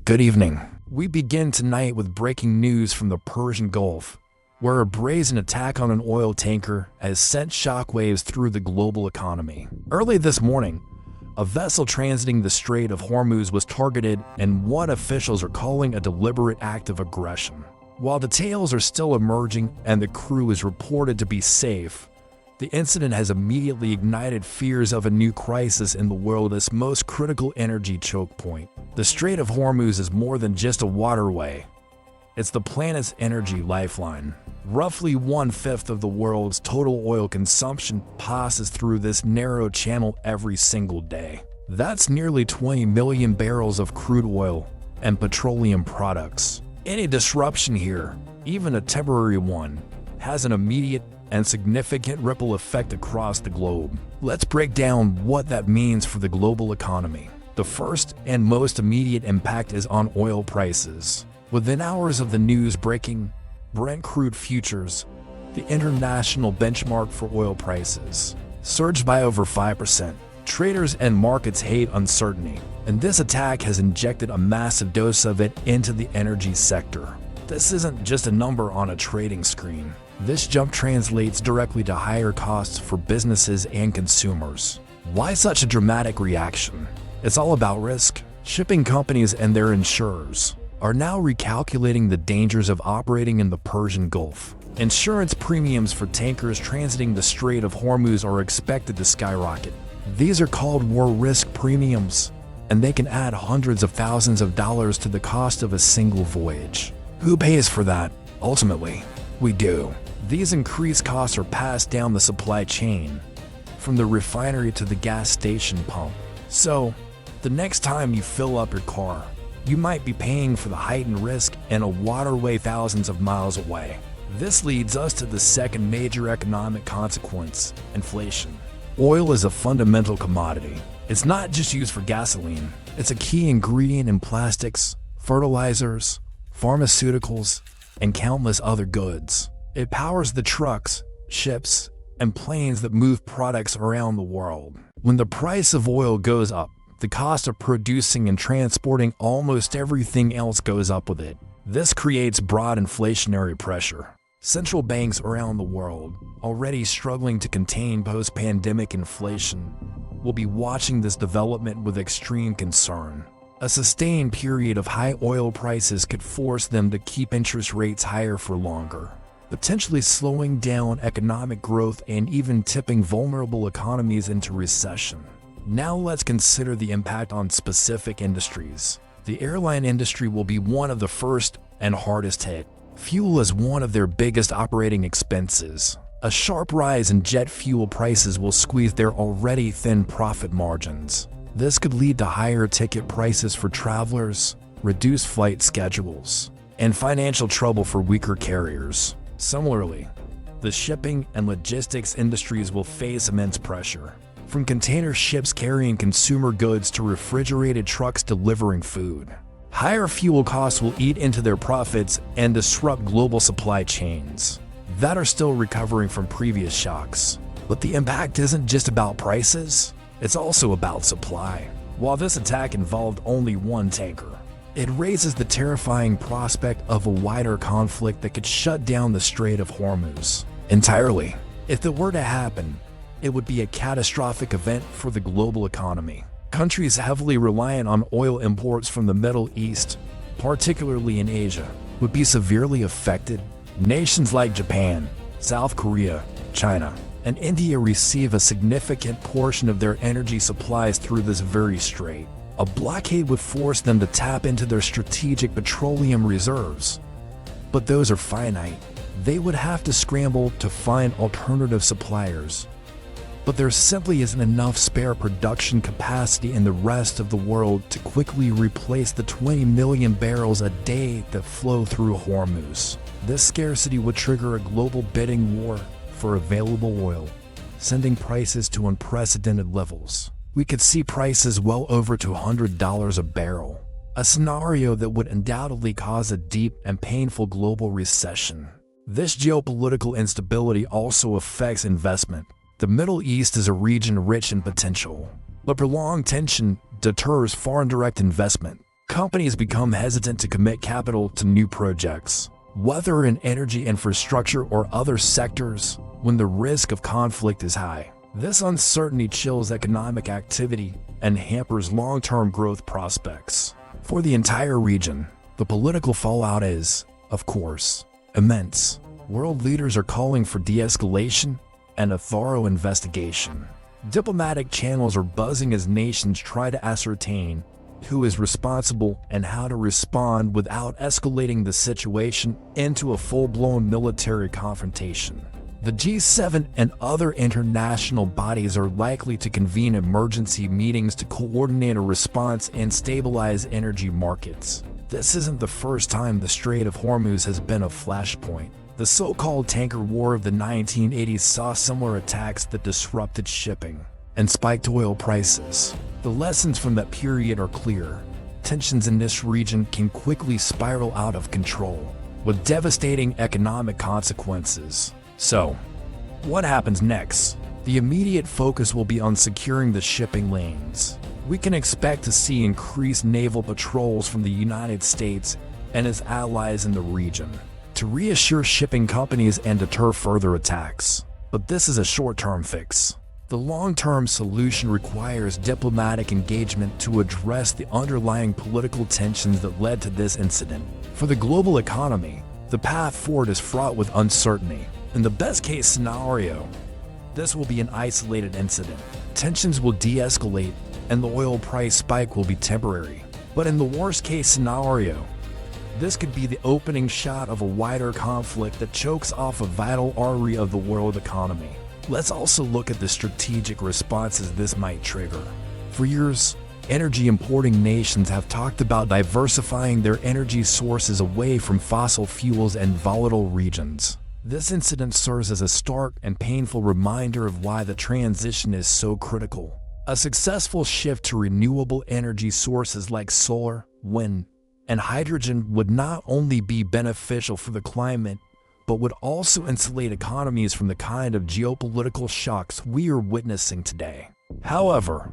Good evening. We begin tonight with breaking news from the Persian Gulf, where a brazen attack on an oil tanker has sent shockwaves through the global economy. Early this morning, a vessel transiting the Strait of Hormuz was targeted in what officials are calling a deliberate act of aggression. While details are still emerging and the crew is reported to be safe, the incident has immediately ignited fears of a new crisis in the world's most critical energy choke point. The Strait of Hormuz is more than just a waterway. It's the planet's energy lifeline. Roughly 1/5 of the world's total oil consumption passes through this narrow channel every single day. That's nearly 20 million barrels of crude oil and petroleum products. Any disruption here, even a temporary one, has an immediate and significant ripple effect across the globe. Let's break down what that means for the global economy. The first and most immediate impact is on oil prices. Within hours of the news breaking, Brent crude futures, the international benchmark for oil prices, surged by over 5%. Traders and markets hate uncertainty, and this attack has injected a massive dose of it into the energy sector. This isn't just a number on a trading screen. This jump translates directly to higher costs for businesses and consumers. Why such a dramatic reaction? It's all about risk. Shipping companies and their insurers are now recalculating the dangers of operating in the Persian Gulf. Insurance premiums for tankers transiting the Strait of Hormuz are expected to skyrocket. These are called war risk premiums, and they can add hundreds of thousands of dollars to the cost of a single voyage. Who pays for that? Ultimately, we do. These increased costs are passed down the supply chain, from the refinery to the gas station pump. So, the next time you fill up your car, you might be paying for the heightened risk in a waterway thousands of miles away. This leads us to the second major economic consequence: inflation. Oil is a fundamental commodity. It's not just used for gasoline. It's a key ingredient in plastics, fertilizers, pharmaceuticals, and countless other goods. It powers the trucks, ships, and planes that move products around the world. When the price of oil goes up, the cost of producing and transporting almost everything else goes up with it. This creates broad inflationary pressure. Central banks around the world, already struggling to contain post-pandemic inflation, will be watching this development with extreme concern. A sustained period of high oil prices could force them to keep interest rates higher for longer, potentially slowing down economic growth and even tipping vulnerable economies into recession. Now let's consider the impact on specific industries. The airline industry will be one of the first and hardest hit. Fuel is one of their biggest operating expenses. A sharp rise in jet fuel prices will squeeze their already thin profit margins. This could lead to higher ticket prices for travelers, reduced flight schedules, and financial trouble for weaker carriers. Similarly, the shipping and logistics industries will face immense pressure. From container ships carrying consumer goods to refrigerated trucks delivering food, higher fuel costs will eat into their profits and disrupt global supply chains that are still recovering from previous shocks. But the impact isn't just about prices, it's also about supply. While this attack involved only one tanker, it raises the terrifying prospect of a wider conflict that could shut down the Strait of Hormuz entirely. If it were to happen, it would be a catastrophic event for the global economy. Countries heavily reliant on oil imports from the Middle East, particularly in Asia, would be severely affected. Nations like Japan, South Korea, China, and India receive a significant portion of their energy supplies through this very strait. A blockade would force them to tap into their strategic petroleum reserves, but those are finite. They would have to scramble to find alternative suppliers. But there simply isn't enough spare production capacity in the rest of the world to quickly replace the 20 million barrels a day that flow through Hormuz. This scarcity would trigger a global bidding war for available oil, sending prices to unprecedented levels. We could see prices well over $200 a barrel, a scenario that would undoubtedly cause a deep and painful global recession. This geopolitical instability also affects investment. The Middle East is a region rich in potential, but prolonged tension deters foreign direct investment. companies become hesitant to commit capital to new projects, whether in energy infrastructure or other sectors, when the risk of conflict is high. This uncertainty chills economic activity and hampers long-term growth prospects. For the entire region, the political fallout is, of course, immense. World leaders are calling for de-escalation and a thorough investigation. Diplomatic channels are buzzing as nations try to ascertain who is responsible and how to respond without escalating the situation into a full-blown military confrontation. The G7 and other international bodies are likely to convene emergency meetings to coordinate a response and stabilize energy markets. This isn't the first time the Strait of Hormuz has been a flashpoint. The so-called tanker war of the 1980s saw similar attacks that disrupted shipping and spiked oil prices. The lessons from that period are clear. Tensions in this region can quickly spiral out of control, with devastating economic consequences. So, what happens next? The immediate focus will be on securing the shipping lanes. We can expect to see increased naval patrols from the United States and its allies in the region to reassure shipping companies and deter further attacks. But this is a short-term fix. The long-term solution requires diplomatic engagement to address the underlying political tensions that led to this incident. For the global economy, the path forward is fraught with uncertainty. In the best-case scenario, this will be an isolated incident. Tensions will de-escalate and the oil price spike will be temporary. But in the worst-case scenario, this could be the opening shot of a wider conflict that chokes off a vital artery of the world economy. Let's also look at the strategic responses this might trigger. For years, energy importing nations have talked about diversifying their energy sources away from fossil fuels and volatile regions. This incident serves as a stark and painful reminder of why the transition is so critical. A successful shift to renewable energy sources like solar, wind, and hydrogen would not only be beneficial for the climate, but would also insulate economies from the kind of geopolitical shocks we are witnessing today. However,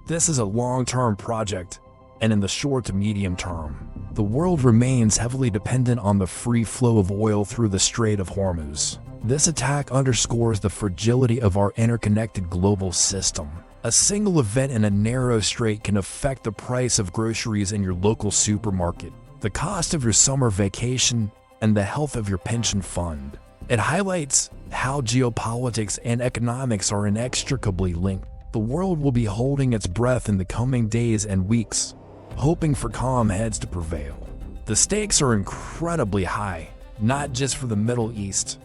this is a long-term project, and in the short to medium term, the world remains heavily dependent on the free flow of oil through the Strait of Hormuz. This attack underscores the fragility of our interconnected global system. A single event in a narrow strait can affect the price of groceries in your local supermarket, the cost of your summer vacation, and the health of your pension fund. It highlights how geopolitics and economics are inextricably linked. The world will be holding its breath in the coming days and weeks, hoping for calm heads to prevail. The stakes are incredibly high, not just for the Middle East,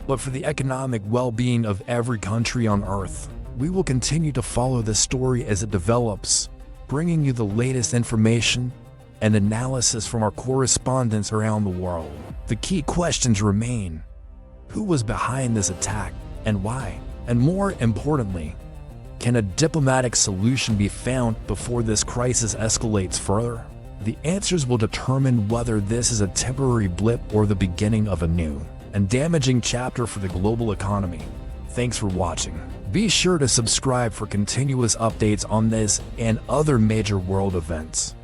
but for the economic well-being of every country on Earth. We will continue to follow this story as it develops, bringing you the latest information and analysis from our correspondents around the world. The key questions remain: who was behind this attack and why? And more importantly, can a diplomatic solution be found before this crisis escalates further? The answers will determine whether this is a temporary blip or the beginning of a new and damaging chapter for the global economy. Thanks for watching. Be sure to subscribe for continuous updates on this and other major world events.